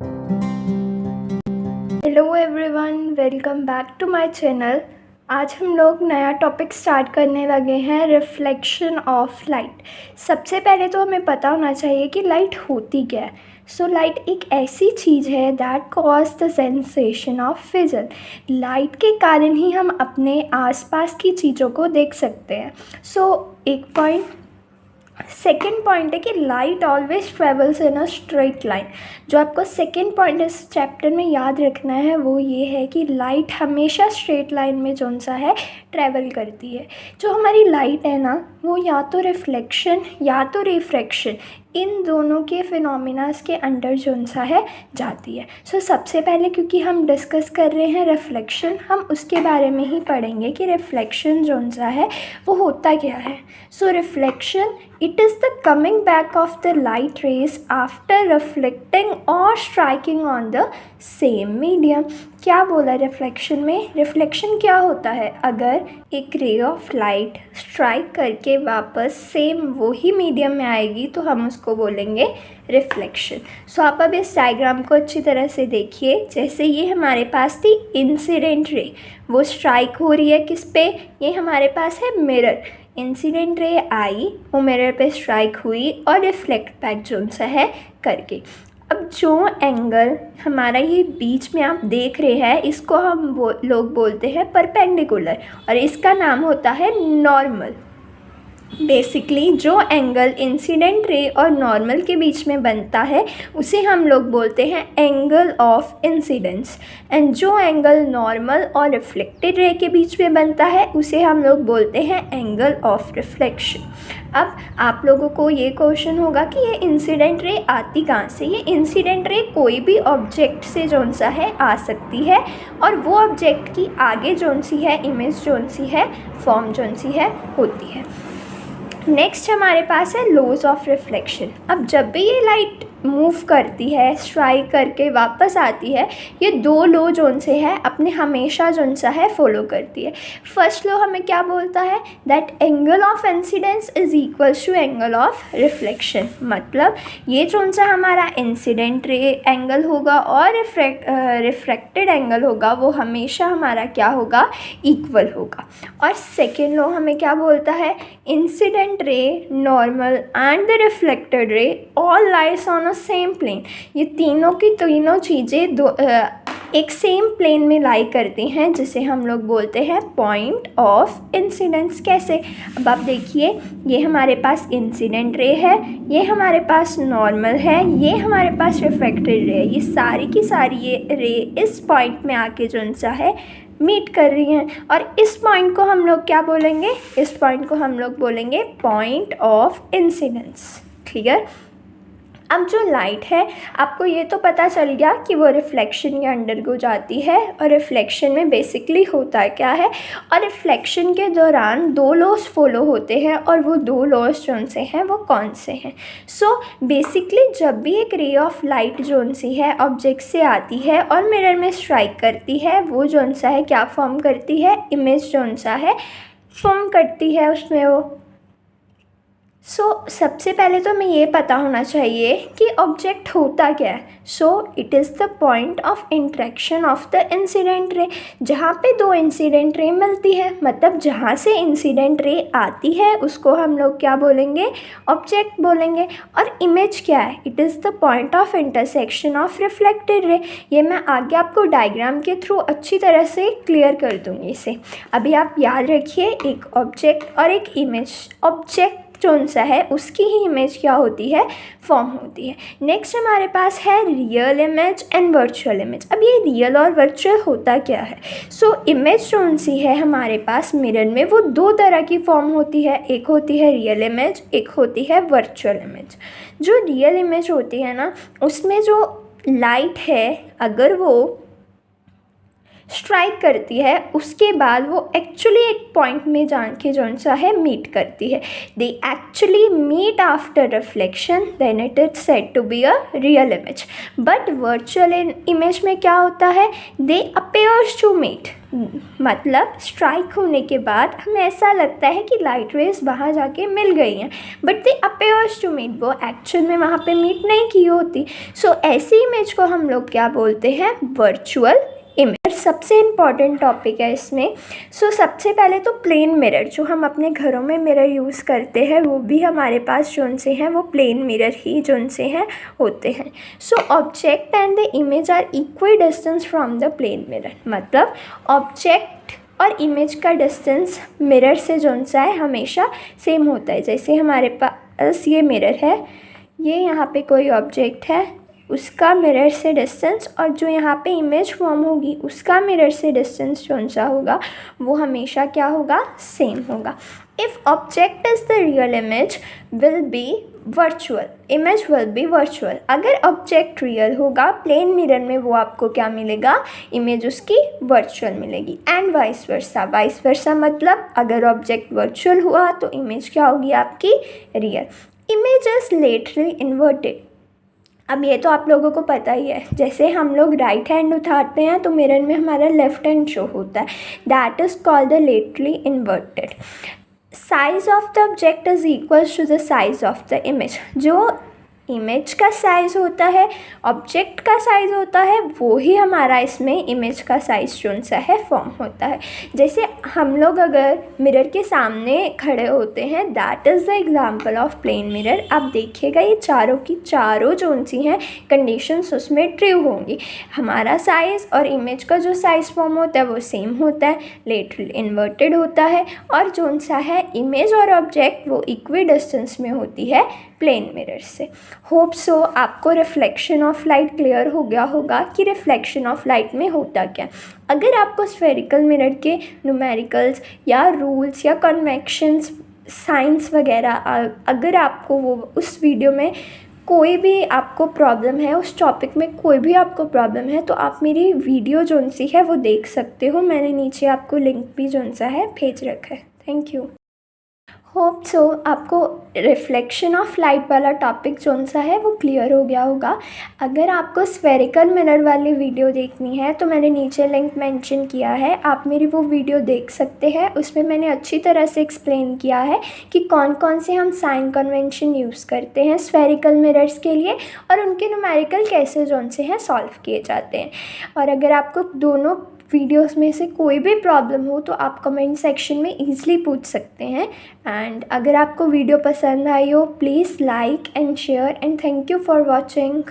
Hello everyone, welcome back to my channel. आज हम लोग नया टॉपिक स्टार्ट करने लगे हैं, रिफ्लेक्शन ऑफ लाइट। सबसे पहले तो हमें पता होना चाहिए कि लाइट होती क्या है। सो लाइट एक ऐसी चीज़ है that cause the sensation of vision. Light के कारण ही हम अपने आसपास की चीज़ों को देख सकते हैं। एक पॉइंट। सेकेंड पॉइंट है कि light always travels in a straight line. जो आपको सेकेंड पॉइंट इस चैप्टर में याद रखना है वो ये है कि लाइट हमेशा स्ट्रेट लाइन में जो सा है ट्रैवल करती है। जो हमारी लाइट है ना, वो या तो रिफ्लेक्शन या तो रिफ्रैक्शन, इन दोनों के फिनोमिनास के अंडर जो सा है जाती है। सबसे पहले क्योंकि हम डिस्कस कर रहे हैं रिफ्लेक्शन, हम उसके बारे में ही पढ़ेंगे कि रिफ्लेक्शन जो सा है वो होता क्या है। Reflection, it is the coming back of the light rays after reflecting or striking on the same medium। क्या बोला रिफ्लेक्शन में? रिफ्लेक्शन क्या होता है? अगर एक रे ऑफ लाइट स्ट्राइक करके वापस सेम वही मीडियम में आएगी तो हम उसको बोलेंगे रिफ्लेक्शन। आप अब इस डायग्राम को अच्छी तरह से देखिए। जैसे ये हमारे पास थी इंसिडेंट रे, वो स्ट्राइक हो रही है किस पे? ये हमारे पास है मिरर। इंसिडेंट रे आई, वो मिरर पे स्ट्राइक हुई और रिफ्लेक्ट बैक जो सा है करके। अब जो एंगल हमारा ये बीच में आप देख रहे हैं, इसको हम लोग बोलते हैं परपेंडिकुलर, और इसका नाम होता है नॉर्मल। बेसिकली जो एंगल इंसिडेंट रे और नॉर्मल के बीच में बनता है उसे हम लोग बोलते हैं एंगल ऑफ इंसिडेंस, एंड जो एंगल नॉर्मल और रिफ्लेक्टेड रे के बीच में बनता है उसे हम लोग बोलते हैं एंगल ऑफ रिफ्लेक्शन। अब आप लोगों को ये क्वेश्चन होगा कि ये इंसिडेंट रे आती कहाँ से? ये इंसिडेंट रे कोई भी ऑब्जेक्ट से जोन सा है आ सकती है, और वो ऑब्जेक्ट की आगे जोन सी है इमेज जोन सी है फॉर्म जोन सी है होती है। नेक्स्ट हमारे पास है लॉज ऑफ रिफ्लेक्शन। अब जब भी ये लाइट मूव करती है, स्ट्राइक करके वापस आती है, ये दो लॉ जोन से है अपने हमेशा जोन सा है फॉलो करती है। फर्स्ट लॉ हमें क्या बोलता है? That angle of incidence is equals to angle of reflection. मतलब ये जोन सा हमारा इंसिडेंट रे एंगल होगा और रिफ्रैक्टेड एंगल होगा, वो हमेशा हमारा क्या होगा? इक्वल होगा। और सेकेंड लॉ हमें क्या बोलता है? Incident ray, normal and the reflected ray all lies on a same plane. ये तीनों की तीनों चीज़ें एक सेम प्लेन में लाई करती हैं, जिसे हम लोग बोलते हैं पॉइंट ऑफ इंसिडेंस। कैसे? अब आप देखिए, ये हमारे पास इंसिडेंट रे है, ये हमारे पास नॉर्मल है, ये हमारे पास रिफ्लेक्टेड रे है। ये सारी की सारी ये रे इस पॉइंट में आके जो सा है मीट कर रही हैं, और इस पॉइंट को हम लोग क्या बोलेंगे? इस पॉइंट को हम लोग बोलेंगे पॉइंट ऑफ इंसिडेंस। क्लियर? अब जो लाइट है, आपको ये तो पता चल गया कि वो रिफ्लेक्शन के अंडर को जाती है, और रिफ्लेक्शन में बेसिकली होता क्या है, और रिफ्लेक्शन के दौरान दो लॉस फॉलो होते हैं, और वो दो लॉस जोन से हैं वो कौन से हैं? बेसिकली जब भी एक रे ऑफ लाइट जोन सी है ऑब्जेक्ट से आती है और मिरर में स्ट्राइक करती है, वो जोन सा है क्या फॉर्म करती है? इमेज जोन सा है फॉर्म करती है उसमें वो। सबसे पहले तो हमें ये पता होना चाहिए कि ऑब्जेक्ट होता क्या है। It is the point of interaction of the incident ray. जहाँ पे दो इंसिडेंट रे मिलती है, मतलब जहाँ से इंसिडेंट रे आती है उसको हम लोग क्या बोलेंगे? ऑब्जेक्ट बोलेंगे। और इमेज क्या है? It is the point of intersection of reflected ray. ये मैं आगे आपको डायग्राम के थ्रू अच्छी तरह से क्लियर कर दूँगी इसे। अभी आप याद रखिए, एक ऑब्जेक्ट और एक इमेज। ऑब्जेक्ट जोन सा है उसकी ही इमेज क्या होती है? फॉर्म होती है। नेक्स्ट हमारे पास है real image and virtual image. अब ये रियल और वर्चुअल होता क्या है? इमेज जोन सी है हमारे पास मिरर में, वो दो तरह की फॉर्म होती है। एक होती है रियल इमेज, एक होती है वर्चुअल इमेज। जो रियल इमेज होती है ना, उसमें जो लाइट है, अगर वो स्ट्राइक करती है, उसके बाद वो एक्चुअली एक पॉइंट में जाके जौन सा है मीट करती है। They actually meet after reflection, then it is said to be a real image. But virtual image में क्या होता है, दे अपेयर्स टू मीट, मतलब स्ट्राइक होने के बाद हमें ऐसा लगता है कि लाइट रेज वहाँ जाके मिल गई हैं, but they appears to meet, वो एक्चुअल में वहाँ पे मीट नहीं की होती। सो ऐसी इमेज को हम लोग क्या बोलते हैं, वर्चुअल इमेज। सबसे इम्पॉर्टेंट टॉपिक है इसमें। सबसे पहले तो प्लेन मिरर, जो हम अपने घरों में मिरर यूज़ करते हैं, वो भी हमारे पास जोन से हैं वो प्लेन मिरर ही जोन से हैं होते हैं। Object and the image are equal distance from the plane mirror, मतलब ऑब्जेक्ट और इमेज का डिस्टेंस मिरर से जोन सा है हमेशा सेम होता है। जैसे हमारे पास ये मिरर है, ये यहाँ पे कोई ऑब्जेक्ट है, उसका मिरर से डिस्टेंस और जो यहाँ पे इमेज फॉर्म होगी उसका मिरर से डिस्टेंस कौन सा होगा, वो हमेशा क्या होगा, सेम होगा। If object is the real image will be virtual, image will be virtual. अगर ऑब्जेक्ट रियल होगा प्लेन मिरर में, वो आपको क्या मिलेगा, इमेज उसकी वर्चुअल मिलेगी। And vice versa, vice versa मतलब अगर ऑब्जेक्ट वर्चुअल हुआ तो इमेज क्या होगी आपकी, real. Image is laterally inverted, अब ये तो आप लोगों को पता ही है, जैसे हम लोग राइट हैंड उठाते हैं तो मिरर में हमारा लेफ्ट हैंड शो होता है, that is called the laterally inverted. Size of the object is equal to the size of the image, जो इमेज का साइज़ होता है, ऑब्जेक्ट का साइज़ होता है, वो ही हमारा इसमें इमेज का साइज़ जोन सा है फॉर्म होता है। जैसे हम लोग अगर मिरर के सामने खड़े होते हैं, that is the example of plane mirror. आप देखिएगा ये चारों की चारों जोन सी हैं कंडीशंस उसमें ट्रू होंगी, हमारा साइज़ और इमेज का जो साइज़ फॉर्म होता है वो सेम होता है, लेटरल इन्वर्टेड होता है, और जोन सा है इमेज और ऑब्जेक्ट वो इक्वी डिस्टेंस में होती है प्लेन मिरर से। होप सो आपको रिफ्लेक्शन ऑफ लाइट क्लियर हो गया होगा कि रिफ्लेक्शन ऑफ लाइट में होता क्या। अगर आपको स्फेरिकल मिरर के न्यूमेरिकल्स या रूल्स या कन्वेक्शंस साइंस वगैरह अगर आपको वो उस वीडियो में कोई भी आपको प्रॉब्लम है, उस टॉपिक में कोई भी आपको प्रॉब्लम है, तो आप मेरी वीडियो जोन सी है वो देख सकते हो। मैंने नीचे आपको लिंक भी जोन सा है भेज रखा है। Thank you. होप सो आपको रिफ्लेक्शन ऑफ लाइट वाला टॉपिक जोन सा है वो क्लियर हो गया होगा। अगर आपको स्फेरिकल मिरर वाली वीडियो देखनी है तो मैंने नीचे लिंक मेंशन किया है, आप मेरी वो वीडियो देख सकते हैं। उसमें मैंने अच्छी तरह से एक्सप्लेन किया है कि कौन कौन से हम साइन कन्वेंशन यूज़ करते हैं स्फेरिकल मिरर्स के लिए और उनके न्यूमेरिकल कैसे जोन से हैं सॉल्व किए जाते हैं। और अगर आपको दोनों वीडियोस में से कोई भी प्रॉब्लम हो तो आप कमेंट सेक्शन में ईज़िली पूछ सकते हैं। एंड अगर आपको वीडियो पसंद आई हो please like and share and thank you for watching.